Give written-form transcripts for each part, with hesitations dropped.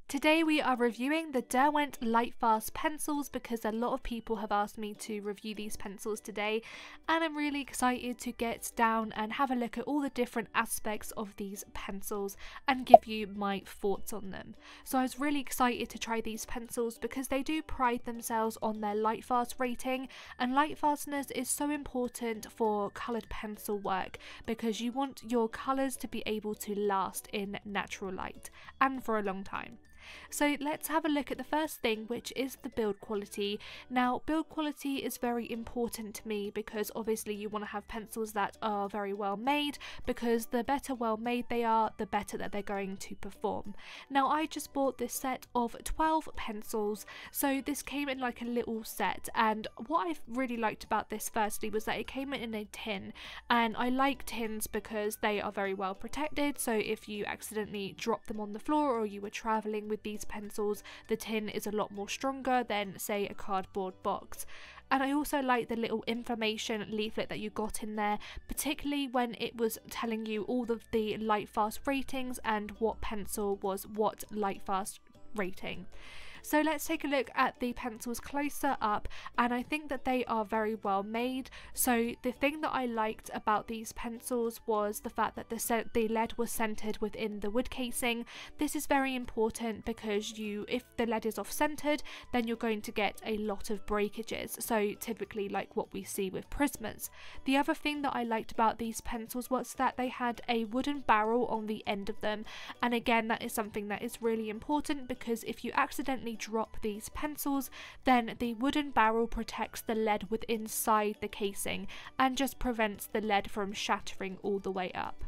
Today we are reviewing the Derwent Lightfast pencils because a lot of people have asked me to review these pencils today, and I'm really excited to get down and have a look at all the different aspects of these pencils and give you my thoughts on them. So I was really excited to try these pencils because they do pride themselves on their Lightfast rating, and Lightfastness is so important for coloured pencil work because you want your colours to be able to last in natural light and for a long time. So let's have a look at the first thing, which is the build quality. Now, build quality is very important to me because obviously you want to have pencils that are very well made, because the better well made they are, the better that they're going to perform. Now, I just bought this set of 12 pencils, so this came in like a little set, and what I really liked about this firstly was that it came in a tin, and I like tins because they are very well protected, so if you accidentally drop them on the floor or you were travelling with these pencils, the tin is a lot more stronger than say a cardboard box. And I also like the little information leaflet that you got in there, particularly when it was telling you all of the Lightfast ratings and what pencil was what Lightfast rating. So let's take a look at the pencils closer up, and I think that they are very well made. So the thing that I liked about these pencils was the fact that the lead was centered within the wood casing. This is very important because if the lead is off centered, then you're going to get a lot of breakages, so typically like what we see with prismas. The other thing that I liked about these pencils was that they had a wooden barrel on the end of them, and again that is something that is really important because if you accidentally drop these pencils, then the wooden barrel protects the lead within inside the casing and just prevents the lead from shattering all the way up.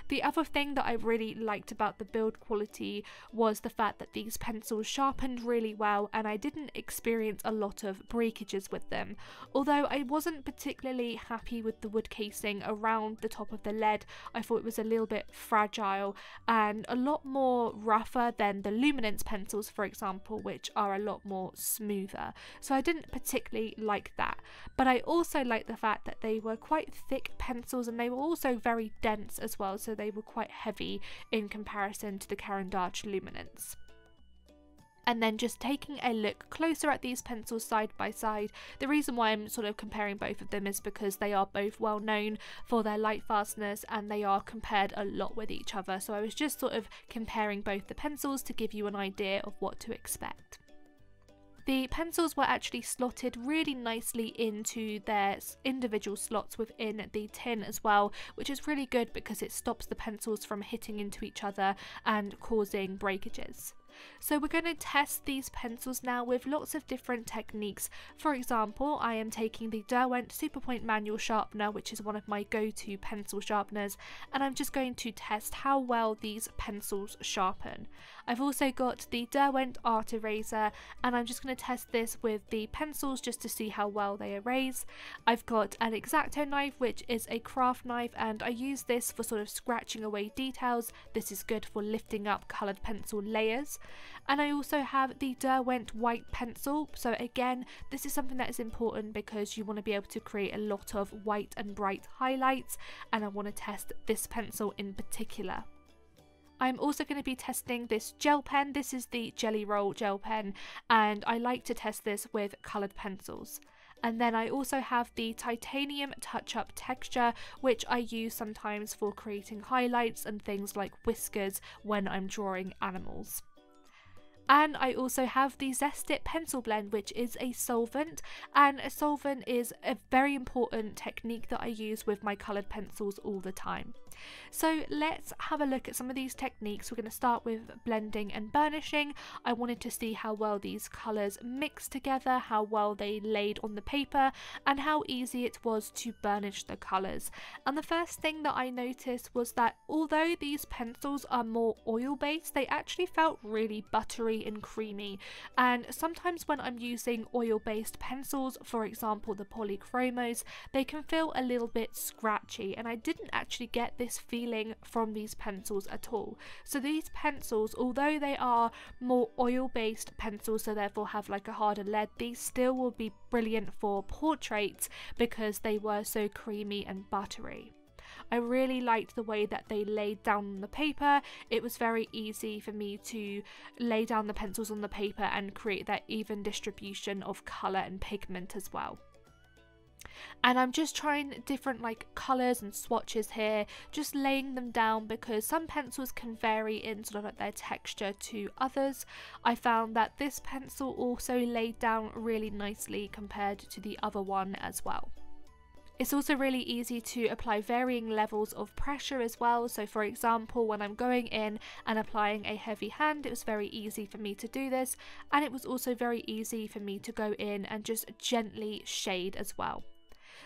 The other thing that I really liked about the build quality was the fact that these pencils sharpened really well, and I didn't experience a lot of breakages with them. Although I wasn't particularly happy with the wood casing around the top of the lead, I thought it was a little bit fragile and a lot more rougher than the luminance pencils, for example, which are a lot more smoother. So I didn't particularly like that. But I also liked the fact that they were quite thick pencils and they were also very dense as well, so they were quite heavy in comparison to the Caran d'Ache luminance. And then just taking a look closer at these pencils side by side, the reason why I'm sort of comparing both of them is because they are both well known for their Lightfastness and they are compared a lot with each other. So I was just sort of comparing both the pencils to give you an idea of what to expect. The pencils were actually slotted really nicely into their individual slots within the tin as well, which is really good because it stops the pencils from hitting into each other and causing breakages. So we're going to test these pencils now with lots of different techniques. For example, I am taking the Derwent Superpoint manual sharpener, which is one of my go-to pencil sharpeners, and I'm just going to test how well these pencils sharpen. I've also got the Derwent art eraser, and I'm just going to test this with the pencils just to see how well they erase. I've got an Acto Knife, which is a craft knife, and I use this for sort of scratching away details. This is good for lifting up coloured pencil layers. And I also have the Derwent white pencil, so again this is something that is important because you want to be able to create a lot of white and bright highlights, and I want to test this pencil in particular. I'm also going to be testing this gel pen. This is the Jelly Roll gel pen, and I like to test this with coloured pencils. And then I also have the titanium touch-up texture, which I use sometimes for creating highlights and things like whiskers when I'm drawing animals. And I also have the Zest It pencil blend, which is a solvent, and a solvent is a very important technique that I use with my coloured pencils all the time. So let's have a look at some of these techniques. We're going to start with blending and burnishing. I wanted to see how well these colours mixed together, how well they laid on the paper, and how easy it was to burnish the colours. And the first thing that I noticed was that although these pencils are more oil based, they actually felt really buttery and creamy, and sometimes when I'm using oil based pencils, for example the polychromos, they can feel a little bit scratchy, and I didn't actually get this feeling from these pencils at all. So these pencils, although they are more oil based pencils, so therefore have like a harder lead, these still will be brilliant for portraits because they were so creamy and buttery. I really liked the way that they laid down on the paper. It was very easy for me to lay down the pencils on the paper and create that even distribution of colour and pigment as well. And I'm just trying different like colours and swatches here, just laying them down, because some pencils can vary in sort of like their texture to others. I found that this pencil also laid down really nicely compared to the other one as well. It's also really easy to apply varying levels of pressure as well. So for example, when I'm going in and applying a heavy hand, it was very easy for me to do this, and it was also very easy for me to go in and just gently shade as well.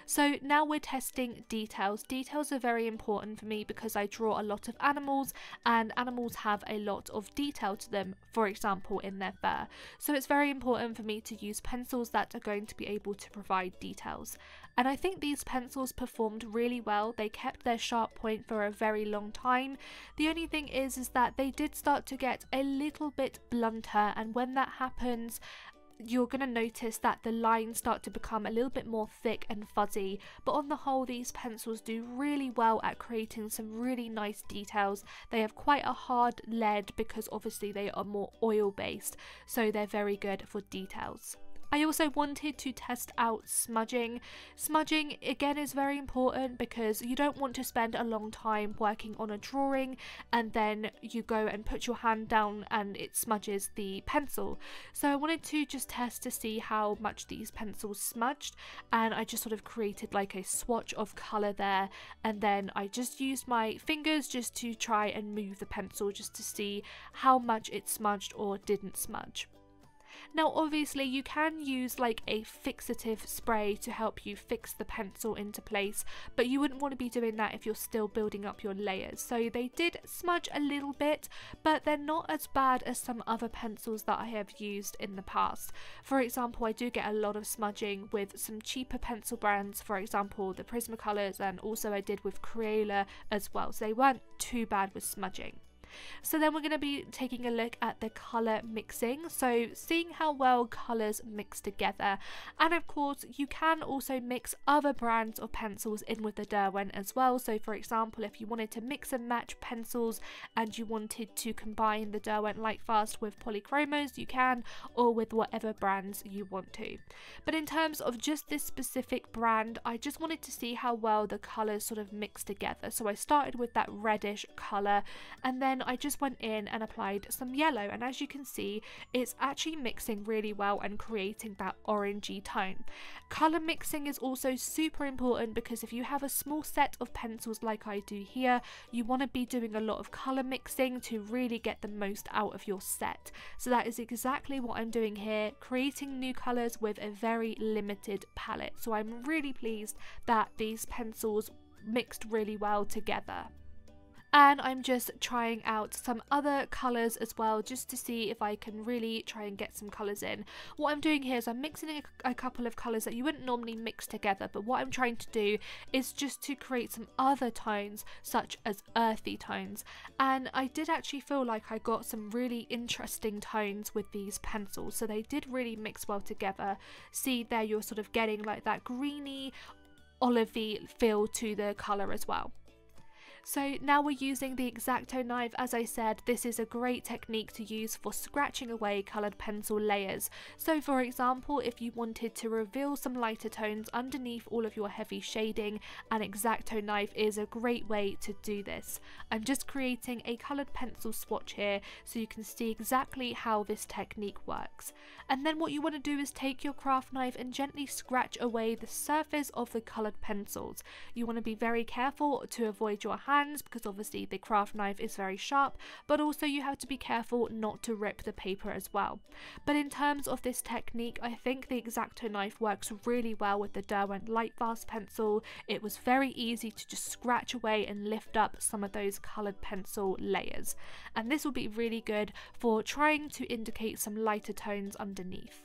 So now we're testing details. Details are very important for me because I draw a lot of animals, and animals have a lot of detail to them, for example in their fur. So it's very important for me to use pencils that are going to be able to provide details. And I think these pencils performed really well. They kept their sharp point for a very long time. The only thing is that they did start to get a little bit blunter, and when that happens, you're going to notice that the lines start to become a little bit more thick and fuzzy. But on the whole, these pencils do really well at creating some really nice details. They have quite a hard lead because obviously they are more oil based, so they're very good for details. I also wanted to test out smudging. Smudging again is very important because you don't want to spend a long time working on a drawing and then you go and put your hand down and it smudges the pencil. So I wanted to just test to see how much these pencils smudged, and I just sort of created like a swatch of colour there, and then I just used my fingers just to try and move the pencil just to see how much it smudged or didn't smudge. Now obviously you can use like a fixative spray to help you fix the pencil into place, but you wouldn't want to be doing that if you're still building up your layers. So they did smudge a little bit, but they're not as bad as some other pencils that I have used in the past. For example, I do get a lot of smudging with some cheaper pencil brands, for example the Prismacolors, and also I did with Crayola as well, so they weren't too bad with smudging. So then we're going to be taking a look at the colour mixing, so seeing how well colours mix together. And of course you can also mix other brands of pencils in with the Derwent as well. So for example, if you wanted to mix and match pencils and you wanted to combine the Derwent Lightfast with polychromos, you can, or with whatever brands you want to. But in terms of just this specific brand, I just wanted to see how well the colours sort of mix together. So I started with that reddish colour, and then I just went in and applied some yellow, and as you can see, it's actually mixing really well and creating that orangey tone. Colour mixing is also super important because if you have a small set of pencils like I do here, you want to be doing a lot of colour mixing to really get the most out of your set. So that is exactly what I'm doing here, creating new colours with a very limited palette. So I'm really pleased that these pencils mixed really well together. And I'm just trying out some other colours as well, just to see if I can really try and get some colours in. What I'm doing here is I'm mixing a couple of colours that you wouldn't normally mix together, but what I'm trying to do is just to create some other tones, such as earthy tones. And I did actually feel like I got some really interesting tones with these pencils, so they did really mix well together. See there, you're sort of getting like that greeny, olivey feel to the colour as well. So now we're using the Acto Knife. As I said, this is a great technique to use for scratching away coloured pencil layers. So for example, if you wanted to reveal some lighter tones underneath all of your heavy shading, an Acto Knife is a great way to do this. I'm just creating a coloured pencil swatch here so you can see exactly how this technique works. And then what you want to do is take your craft knife and gently scratch away the surface of the coloured pencils. You want to be very careful to avoid your hands because obviously the craft knife is very sharp, but also you have to be careful not to rip the paper as well. But in terms of this technique, I think the Acto Knife works really well with the Derwent Lightfast pencil. It was very easy to just scratch away and lift up some of those coloured pencil layers, and this will be really good for trying to indicate some lighter tones underneath.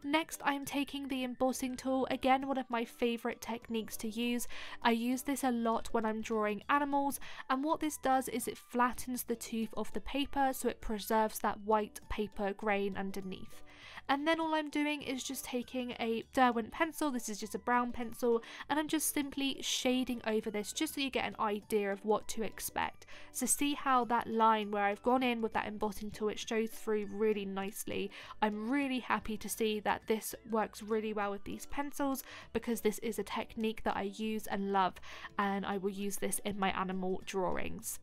Next, I'm taking the embossing tool, again one of my favourite techniques to use. I use this a lot when I'm drawing animals, and what this does is it flattens the tooth of the paper so it preserves that white paper grain underneath. And then all I'm doing is just taking a Derwent pencil, this is just a brown pencil, and I'm just simply shading over this just so you get an idea of what to expect. So see how that line where I've gone in with that embossing tool, it shows through really nicely. I'm really happy to see that this works really well with these pencils because this is a technique that I use and love, and I will use this in my animal drawings.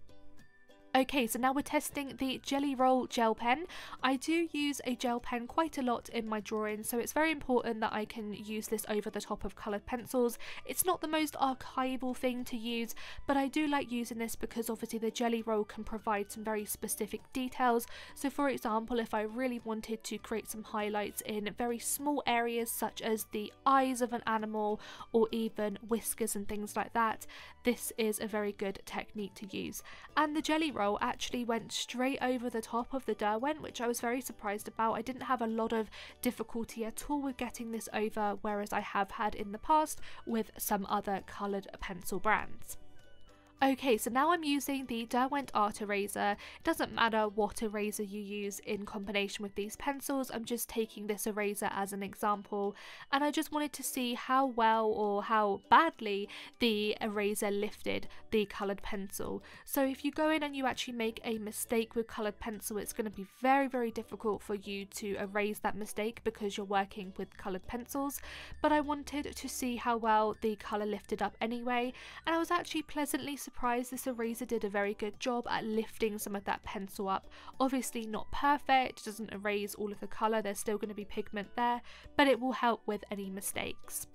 Okay, so now we're testing the Jelly Roll gel pen. I do use a gel pen quite a lot in my drawings, so it's very important that I can use this over the top of coloured pencils. It's not the most archival thing to use, but I do like using this because obviously the Jelly Roll can provide some very specific details. So for example, if I really wanted to create some highlights in very small areas such as the eyes of an animal or even whiskers and things like that, this is a very good technique to use. And the Jelly Roll actually went straight over the top of the Derwent, which I was very surprised about. I didn't have a lot of difficulty at all with getting this over, whereas I have had in the past with some other coloured pencil brands. Okay, so now I'm using the Derwent art eraser. It doesn't matter what eraser you use in combination with these pencils, I'm just taking this eraser as an example, and I just wanted to see how well or how badly the eraser lifted the coloured pencil. So if you go in and you actually make a mistake with coloured pencil, it's going to be very difficult for you to erase that mistake because you're working with coloured pencils, but I wanted to see how well the colour lifted up anyway, and I was actually pleasantly surprised this eraser did a very good job at lifting some of that pencil up. Obviously not perfect, it doesn't erase all of the colour, there's still going to be pigment there, but it will help with any mistakes.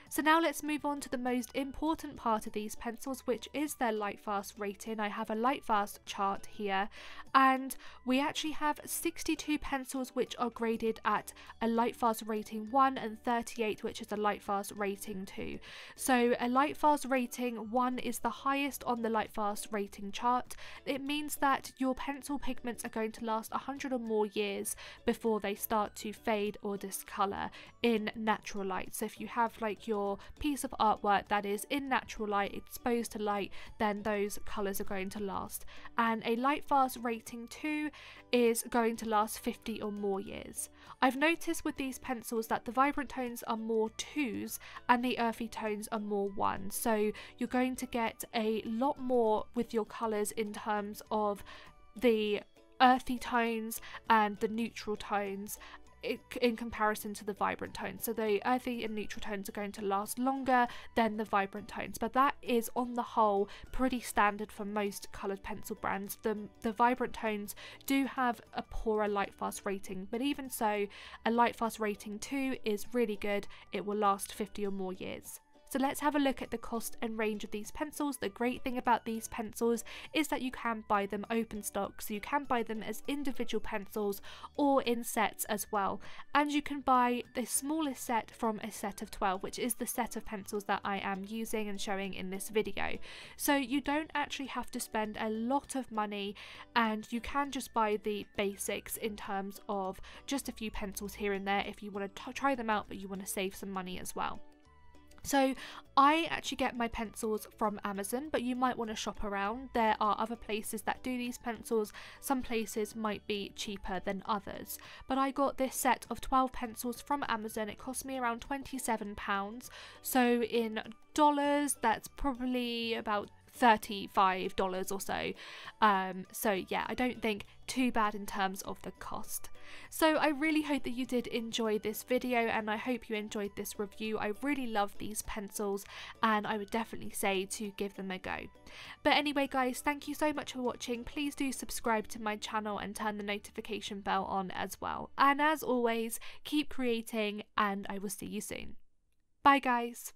So now let's move on to the most important part of these pencils, which is their Lightfast rating. I have a Lightfast chart here, and we actually have 62 pencils which are graded at a Lightfast rating 1 and 38 which is a Lightfast rating 2. So a Lightfast rating 1 is the highest on the Lightfast rating chart. It means that your pencil pigments are going to last 100 or more years before they start to fade or discolour in natural light. So if you have like your piece of artwork that is in natural light, exposed to light, then those colours are going to last. And a Lightfast rating 2 is going to last 50 or more years. I've noticed with these pencils that the vibrant tones are more 2s and the earthy tones are more 1s. So you're going to get a lot more with your colours in terms of the earthy tones and the neutral tones in comparison to the vibrant tones. So the earthy and neutral tones are going to last longer than the vibrant tones, but that is on the whole pretty standard for most coloured pencil brands. The vibrant tones do have a poorer Lightfast rating, but even so, a Lightfast rating 2 is really good. It will last 50 or more years. So let's have a look at the cost and range of these pencils. The great thing about these pencils is that you can buy them open stock, so you can buy them as individual pencils or in sets as well. And you can buy the smallest set from a set of 12, which is the set of pencils that I am using and showing in this video. So you don't actually have to spend a lot of money, and you can just buy the basics in terms of just a few pencils here and there if you want to try them out but you want to save some money as well. So I actually get my pencils from Amazon, but you might want to shop around. There are other places that do these pencils. Some places might be cheaper than others, but I got this set of 12 pencils from Amazon. It cost me around £27, so in dollars that's probably about $35 or so. So yeah, I don't think too bad in terms of the cost. So I really hope that you did enjoy this video, and I hope you enjoyed this review. I really love these pencils and I would definitely say to give them a go. But anyway guys, thank you so much for watching. Please do subscribe to my channel and turn the notification bell on as well. And as always, keep creating and I will see you soon. Bye guys.